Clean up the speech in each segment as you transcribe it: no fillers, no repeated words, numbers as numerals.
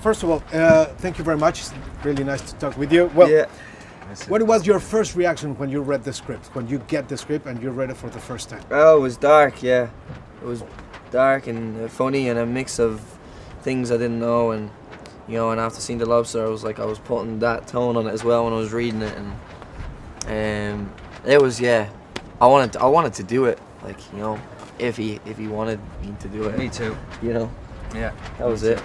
first of all, thank you very much. It's really nice to talk with you. Well, Yeah. what was your first reaction when you read the script? When you get the script and you read it for the first time? Oh, it was dark, yeah. It was dark and funny and a mix of things I didn't know, and you know, and after seeing The Lobster, I was putting that tone on it as well when I was reading it, and it was, yeah. I wanted to do it, like, you know, if he wanted me to do it. Me too. You know. Yeah. That was it.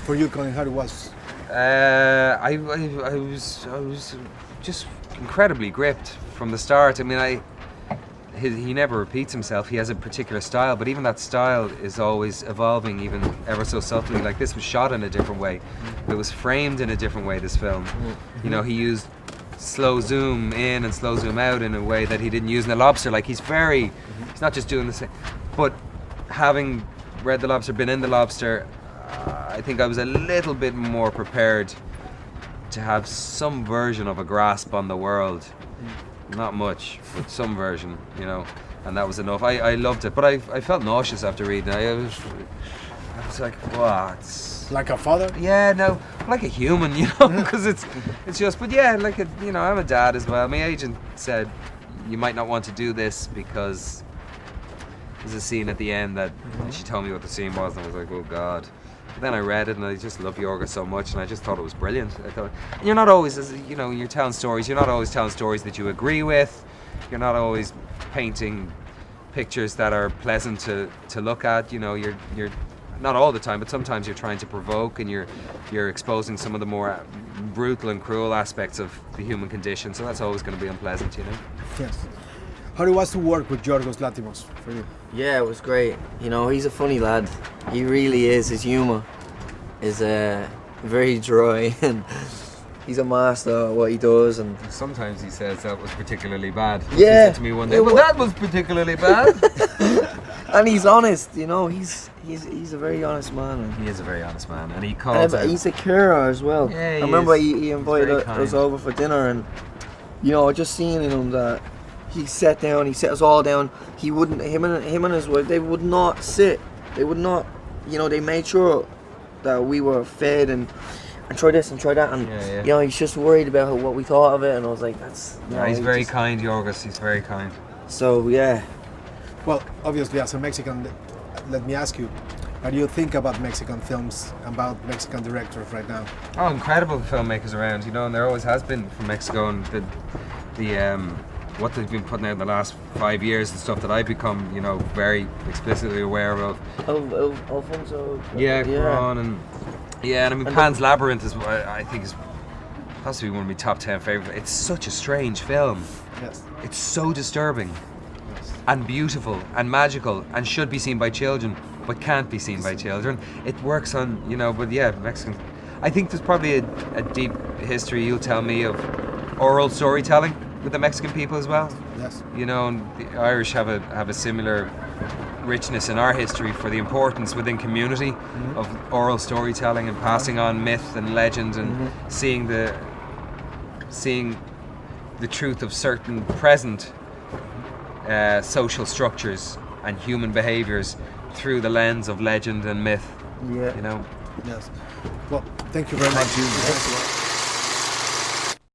For you, Colin, how it was? I was just incredibly gripped from the start. I mean, he never repeats himself. He has a particular style, but even that style is always evolving, even ever so subtly. Like, this was shot in a different way. It was framed in a different way, this film. You know, he used slow zoom in and slow zoom out in a way that he didn't use in The Lobster. Like, he's not just doing the same. But having read The Lobster, been in The Lobster, I think I was a little bit more prepared to have some version of a grasp on the world. Not much, but some version, you know, and that was enough. I loved it, but I felt nauseous after reading it. I was like, what? Like a father? Yeah, no, like a human, you know, because it's just, but yeah, like you know, I'm a dad as well. My agent said, you might not want to do this because there's a scene at the end that, and she told me what the scene was, and I was like, oh God. But then I read it and I just love Yorga so much, and I just thought it was brilliant. I thought, and you're not always, you know, you're telling stories, you're not always telling stories that you agree with. You're not always painting pictures that are pleasant to look at. You know, you're not all the time, but sometimes you're trying to provoke, and you're exposing some of the more brutal and cruel aspects of the human condition. So that's always going to be unpleasant, you know. Yes. How it was to work with Yorgos Lanthimos for you? Yeah, it was great. You know, he's a funny lad. He really is. His humour is very dry, and he's a master at what he does. And Sometimes he says that was particularly bad. Yeah. He said to me one day, well, that was particularly bad. and he's honest. You know, he's a very honest man. And He is a very honest man, and he calls out. he's a carer as well. Yeah, I he remember is. he invited very us kind. over for dinner, and you know, just seeing him that he sat down, he sat us all down. He wouldn't, him and his wife, they would not sit. They would not, you know, they made sure that we were fed and try this and try that, and Yeah, yeah. you know, he's just worried about what we thought of it, and I was like, that's. You know, He's he very just- kind, Yorgos. He's very kind. So yeah. Well, obviously, as a Mexican, let me ask you, what do you think about Mexican films, about Mexican directors right now? Oh, incredible filmmakers around, you know, and there always has been from Mexico, and the what they've been putting out in the last 5 years and stuff that I've become, you know, very explicitly aware of. Alfonso. Yeah, Cuarón, and I mean, Pan's Labyrinth is, I think, has to be one of my top 10 favorite. It's such a strange film. Yes. It's so disturbing and beautiful and magical and should be seen by children, but can't be seen by children. It works on, you know, but yeah, Mexican. I think there's probably a deep history, you'll tell me, of oral storytelling with the Mexican people as well. Yes. You know, and the Irish have a similar richness in our history for the importance within community of oral storytelling and passing on myth and legend, and seeing the truth of certain present social structures and human behaviours through the lens of legend and myth. Yeah. You know. Yes. Well, thank you very much.